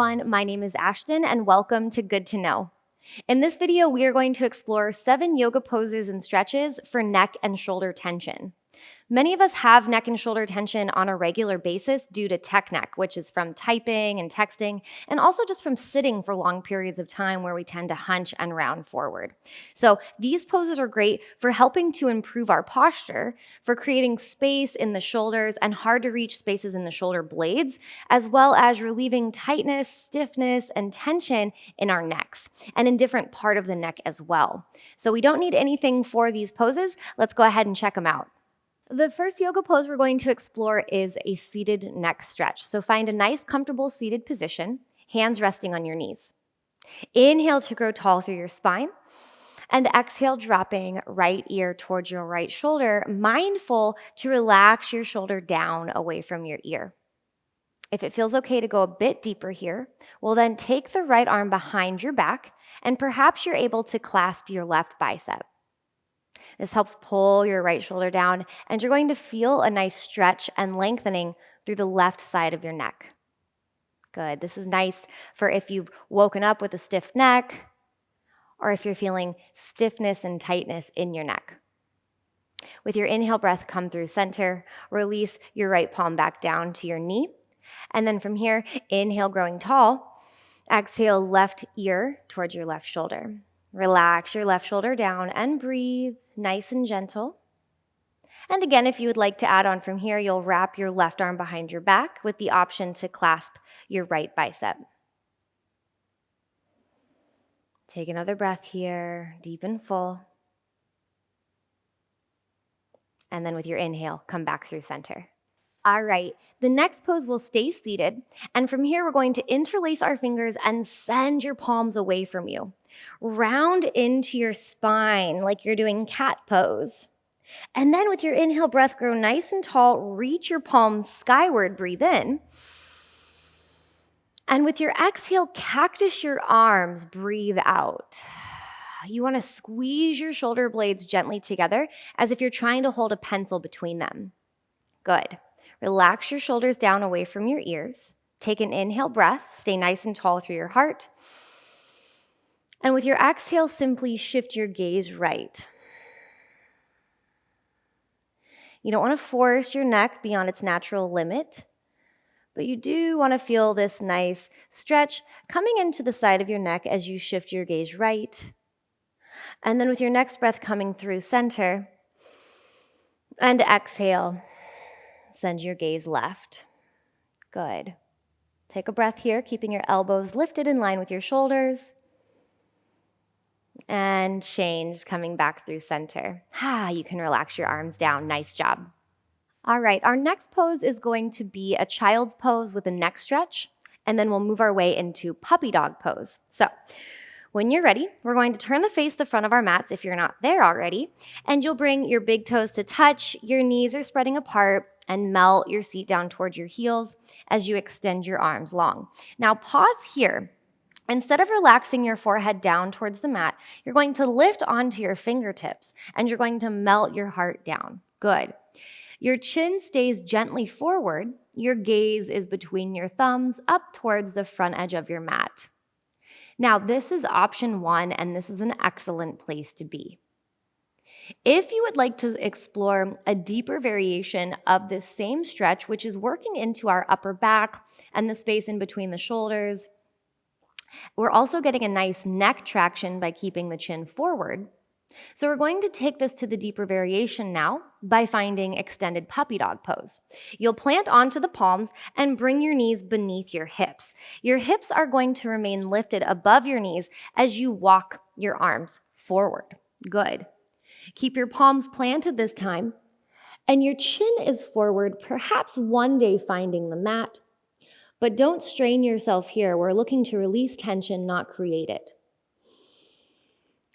everyone, my name is Ashton and welcome to Good to Know. In this video, we are going to explore 7 yoga poses and stretches for neck and shoulder tension. Many of us have neck and shoulder tension on a regular basis due to tech neck, which is from typing and texting, and also just from sitting for long periods of time where we tend to hunch and round forward. So these poses are great for helping to improve our posture, for creating space in the shoulders and hard to reach spaces in the shoulder blades, as well as relieving tightness, stiffness, and tension in our necks and in different part of the neck as well. So we don't need anything for these poses. Let's go ahead and check them out. The first yoga pose we're going to explore is a seated neck stretch. So find a nice, comfortable seated position, hands resting on your knees. Inhale to grow tall through your spine, and exhale, dropping right ear towards your right shoulder, mindful to relax your shoulder down away from your ear. If it feels okay to go a bit deeper here, we'll then take the right arm behind your back, and perhaps you're able to clasp your left bicep. This helps pull your right shoulder down, and you're going to feel a nice stretch and lengthening through the left side of your neck. Good. This is nice for if you've woken up with a stiff neck or if you're feeling stiffness and tightness in your neck. With your inhale breath, come through center, release your right palm back down to your knee. And then from here, inhale, growing tall. Exhale, left ear towards your left shoulder. Relax your left shoulder down and breathe nice and gentle. And again, if you would like to add on from here, you'll wrap your left arm behind your back with the option to clasp your right bicep. Take another breath here, deep and full. And then with your inhale, come back through center. All right, the next pose will stay seated. And from here, we're going to interlace our fingers and send your palms away from you. Round into your spine like you're doing cat pose. And then with your inhale breath, grow nice and tall, reach your palms skyward, breathe in. And with your exhale, cactus your arms, breathe out. You want to squeeze your shoulder blades gently together as if you're trying to hold a pencil between them. Good. Relax your shoulders down away from your ears. Take an inhale breath, stay nice and tall through your heart. And with your exhale, simply shift your gaze right. You don't want to force your neck beyond its natural limit, but you do want to feel this nice stretch coming into the side of your neck as you shift your gaze right. And then with your next breath coming through center, and exhale, send your gaze left. Good. Take a breath here, keeping your elbows lifted in line with your shoulders. And change, coming back through center. You can relax your arms down. Nice job. All right, our next pose is going to be a child's pose with a neck stretch, and then we'll move our way into puppy dog pose. So when you're ready, we're going to turn the face the front of our mats if you're not there already, and you'll bring your big toes to touch, your knees are spreading apart, and melt your seat down towards your heels as you extend your arms long. Now pause here. Instead of relaxing your forehead down towards the mat, you're going to lift onto your fingertips and you're going to melt your heart down. Good. Your chin stays gently forward. Your gaze is between your thumbs up towards the front edge of your mat. Now, this is option 1, and this is an excellent place to be. If you would like to explore a deeper variation of this same stretch, which is working into our upper back and the space in between the shoulders, we're also getting a nice neck traction by keeping the chin forward. So we're going to take this to the deeper variation now by finding extended puppy dog pose. You'll plant onto the palms and bring your knees beneath your hips. Your hips are going to remain lifted above your knees as you walk your arms forward. Good. Keep your palms planted this time, and your chin is forward, perhaps one day finding the mat. But don't strain yourself here. We're looking to release tension, not create it.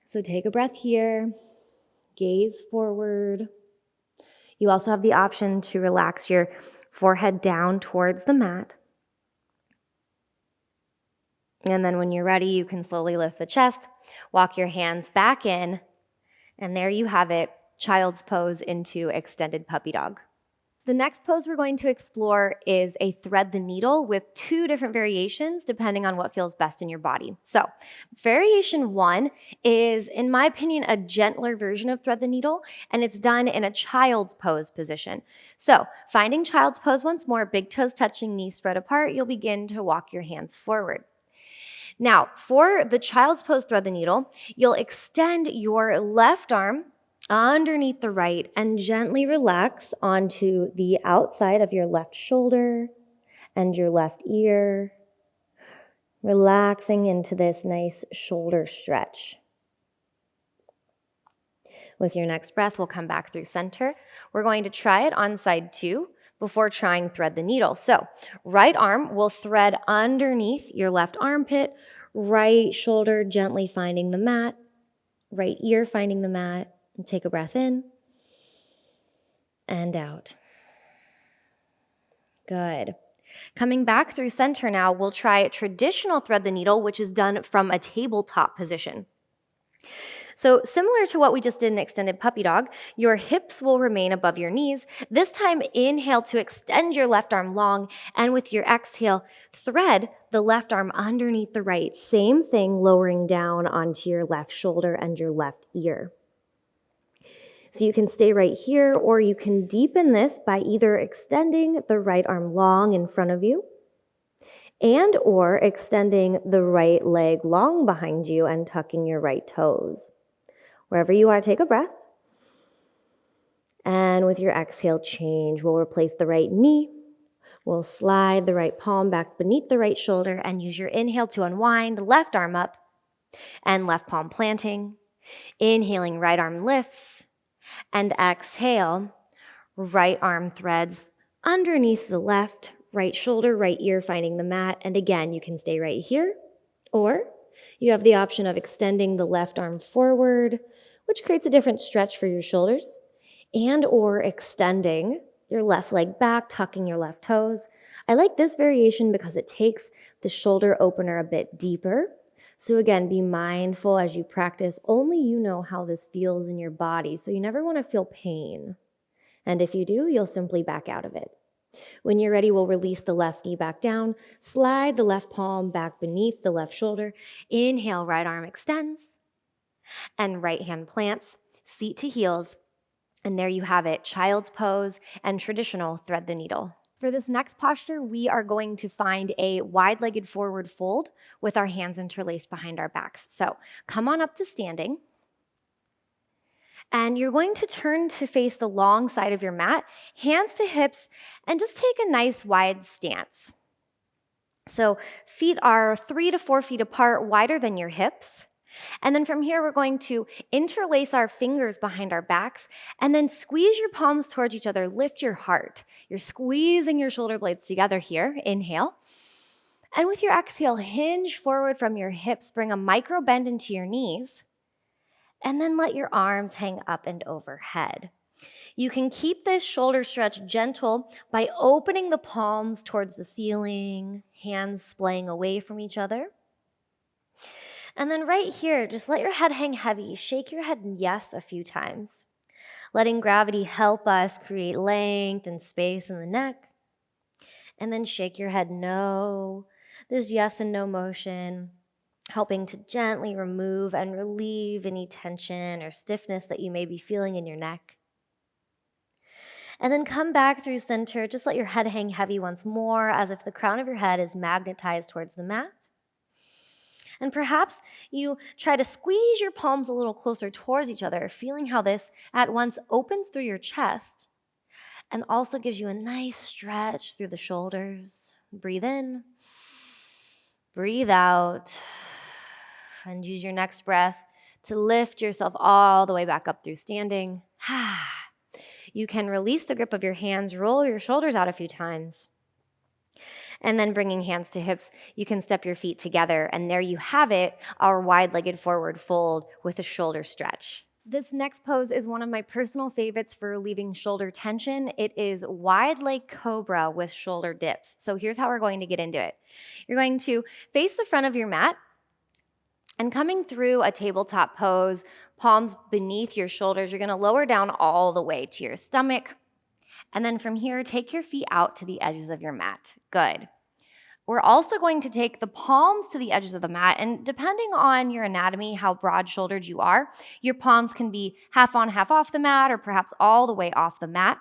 So take a breath here, gaze forward. You also have the option to relax your forehead down towards the mat. And then when you're ready, you can slowly lift the chest, walk your hands back in, and there you have it, child's pose into extended puppy dog. The next pose we're going to explore is a thread the needle with 2 different variations depending on what feels best in your body. So, variation 1 is, in my opinion, a gentler version of thread the needle, and it's done in a child's pose position. So, finding child's pose once more, big toes touching, knees spread apart, you'll begin to walk your hands forward. Now, for the child's pose thread the needle, you'll extend your left arm underneath the right and gently relax onto the outside of your left shoulder and your left ear, relaxing into this nice shoulder stretch. With your next breath, we'll come back through center. We're going to try it on side 2 before trying thread the needle. So, right arm will thread underneath your left armpit, right shoulder gently finding the mat, right ear finding the mat. And take a breath in and out. Good. Coming back through center now, we'll try traditional thread the needle, which is done from a tabletop position. So similar to what we just did in extended puppy dog, your hips will remain above your knees. This time, inhale to extend your left arm long, and with your exhale, thread the left arm underneath the right. Same thing, lowering down onto your left shoulder and your left ear. So you can stay right here, or you can deepen this by either extending the right arm long in front of you and or extending the right leg long behind you and tucking your right toes. Wherever you are, take a breath. And with your exhale, change. We'll replace the right knee. We'll slide the right palm back beneath the right shoulder and use your inhale to unwind, left arm up and left palm planting. Inhaling, right arm lifts. And exhale, right arm threads underneath the left, right shoulder, right ear finding the mat. And again, you can stay right here, or you have the option of extending the left arm forward, which creates a different stretch for your shoulders, and or extending your left leg back, tucking your left toes. I like this variation because it takes the shoulder opener a bit deeper. So again, be mindful as you practice. Only you know how this feels in your body, so you never want to feel pain. And if you do, you'll simply back out of it. When you're ready, we'll release the left knee back down, slide the left palm back beneath the left shoulder. Inhale, right arm extends, and right hand plants, seat to heels. And there you have it, child's pose and traditional thread the needle. For this next posture, we are going to find a wide-legged forward fold with our hands interlaced behind our backs. So come on up to standing. And you're going to turn to face the long side of your mat, hands to hips, and just take a nice wide stance. So feet are 3 to 4 feet apart, wider than your hips. And then from here, we're going to interlace our fingers behind our backs and then squeeze your palms towards each other. Lift your heart. You're squeezing your shoulder blades together here. Inhale. And with your exhale, hinge forward from your hips. Bring a micro bend into your knees. And then let your arms hang up and overhead. You can keep this shoulder stretch gentle by opening the palms towards the ceiling, hands splaying away from each other. And then right here, just let your head hang heavy. Shake your head yes a few times. Letting gravity help us create length and space in the neck. And then shake your head no. This yes and no motion, helping to gently remove and relieve any tension or stiffness that you may be feeling in your neck. And then come back through center. Just let your head hang heavy once more, as if the crown of your head is magnetized towards the mat. And perhaps you try to squeeze your palms a little closer towards each other, feeling how this at once opens through your chest and also gives you a nice stretch through the shoulders. Breathe in, breathe out, and use your next breath to lift yourself all the way back up through standing. You can release the grip of your hands, roll your shoulders out a few times. And then bringing hands to hips, you can step your feet together. And there you have it, our wide-legged forward fold with a shoulder stretch. This next pose is one of my personal favorites for relieving shoulder tension. It is wide leg cobra with shoulder dips. So here's how we're going to get into it. You're going to face the front of your mat and coming through a tabletop pose, palms beneath your shoulders, you're going to lower down all the way to your stomach. And then from here, take your feet out to the edges of your mat. Good. We're also going to take the palms to the edges of the mat, and depending on your anatomy, how broad-shouldered you are, your palms can be half on, half off the mat, or perhaps all the way off the mat.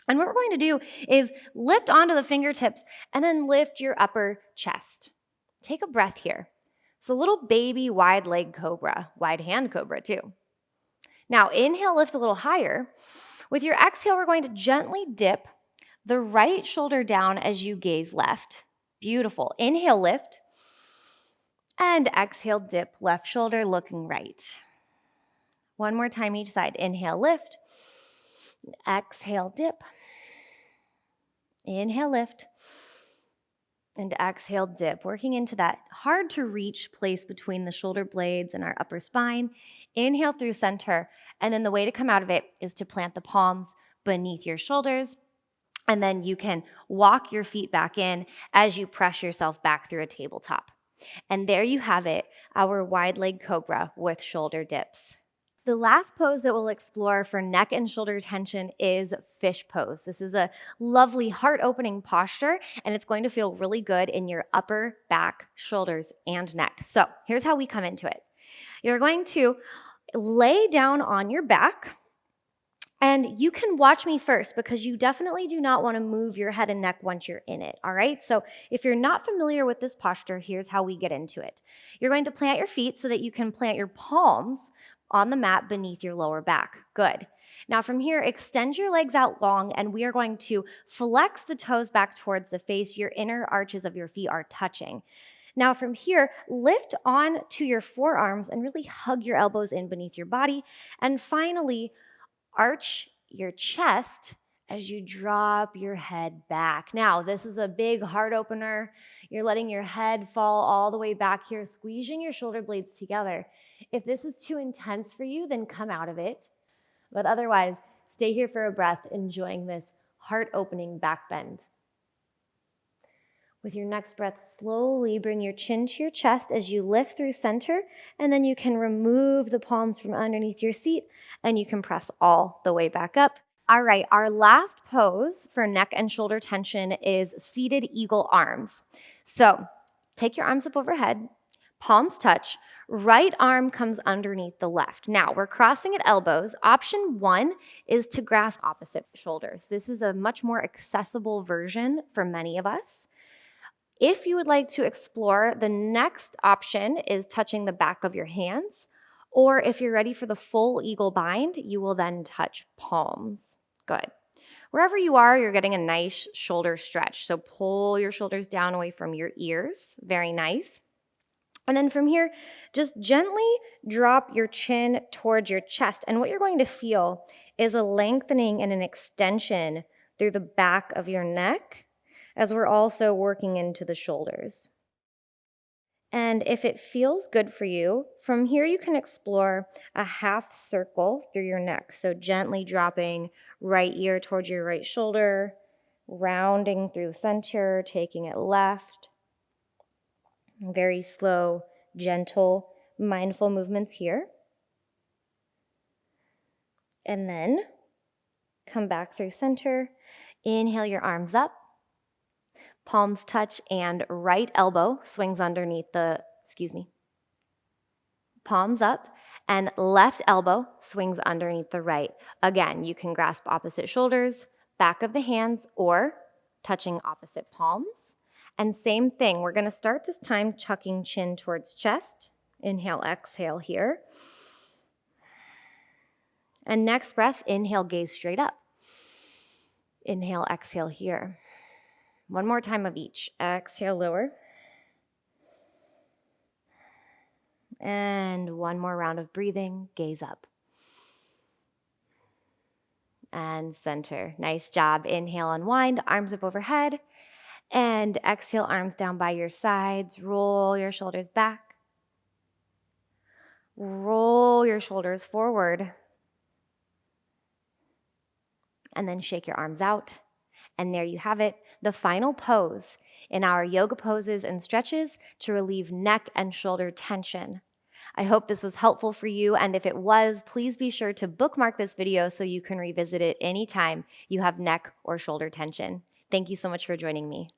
And what we're going to do is lift onto the fingertips and then lift your upper chest. Take a breath here. It's a little baby wide leg cobra, wide hand cobra too. Now inhale, lift a little higher. With your exhale, we're going to gently dip the right shoulder down as you gaze left. Beautiful. Inhale, lift. And exhale, dip, left shoulder looking right. One more time each side. Inhale, lift. Exhale, dip. Inhale, lift. And exhale, dip. Working into that hard to reach place between the shoulder blades and our upper spine. Inhale through center. And then the way to come out of it is to plant the palms beneath your shoulders. And then you can walk your feet back in as you press yourself back through a tabletop. And there you have it, our wide leg cobra with shoulder dips. The last pose that we'll explore for neck and shoulder tension is fish pose. This is a lovely heart-opening posture, and it's going to feel really good in your upper back, shoulders, and neck. So here's how we come into it. You're going to lay down on your back, and you can watch me first because you definitely do not want to move your head and neck once you're in it, all right? So if you're not familiar with this posture, here's how we get into it. You're going to plant your feet so that you can plant your palms on the mat beneath your lower back. Good. Now from here, extend your legs out long, and we are going to flex the toes back towards the face. Your inner arches of your feet are touching. Now from here, lift on to your forearms and really hug your elbows in beneath your body. And finally, arch your chest as you drop your head back. Now, this is a big heart opener. You're letting your head fall all the way back here, squeezing your shoulder blades together. If this is too intense for you, then come out of it. But otherwise, stay here for a breath, enjoying this heart-opening back bend. With your next breath, slowly bring your chin to your chest as you lift through center, and then you can remove the palms from underneath your seat, and you can press all the way back up. All right, our last pose for neck and shoulder tension is seated eagle arms. So take your arms up overhead, palms touch, right arm comes underneath the left. Now we're crossing at elbows. Option 1 is to grasp opposite shoulders. This is a much more accessible version for many of us. If you would like to explore, the next option is touching the back of your hands, or if you're ready for the full eagle bind, you will then touch palms. Good. Wherever you are, you're getting a nice shoulder stretch. So pull your shoulders down away from your ears. Very nice. And then from here, just gently drop your chin towards your chest. And what you're going to feel is a lengthening and an extension through the back of your neck, as we're also working into the shoulders. And if it feels good for you, from here you can explore a half circle through your neck. So gently dropping right ear towards your right shoulder, rounding through center, taking it left. Very slow, gentle, mindful movements here. And then come back through center. Inhale your arms up. Palms touch and right elbow swings underneath palms up and left elbow swings underneath the right. Again, you can grasp opposite shoulders, back of the hands, or touching opposite palms. And same thing, we're gonna start this time tucking chin towards chest. Inhale, exhale here. And next breath, inhale, gaze straight up. Inhale, exhale here. One more time of each. Exhale, lower. And one more round of breathing, gaze up. And center. Nice job. Inhale, unwind, arms up overhead. And exhale, arms down by your sides. Roll your shoulders back. Roll your shoulders forward. And then shake your arms out. And there you have it, the final pose in our yoga poses and stretches to relieve neck and shoulder tension. I hope this was helpful for you, and if it was, please be sure to bookmark this video so you can revisit it anytime you have neck or shoulder tension. Thank you so much for joining me.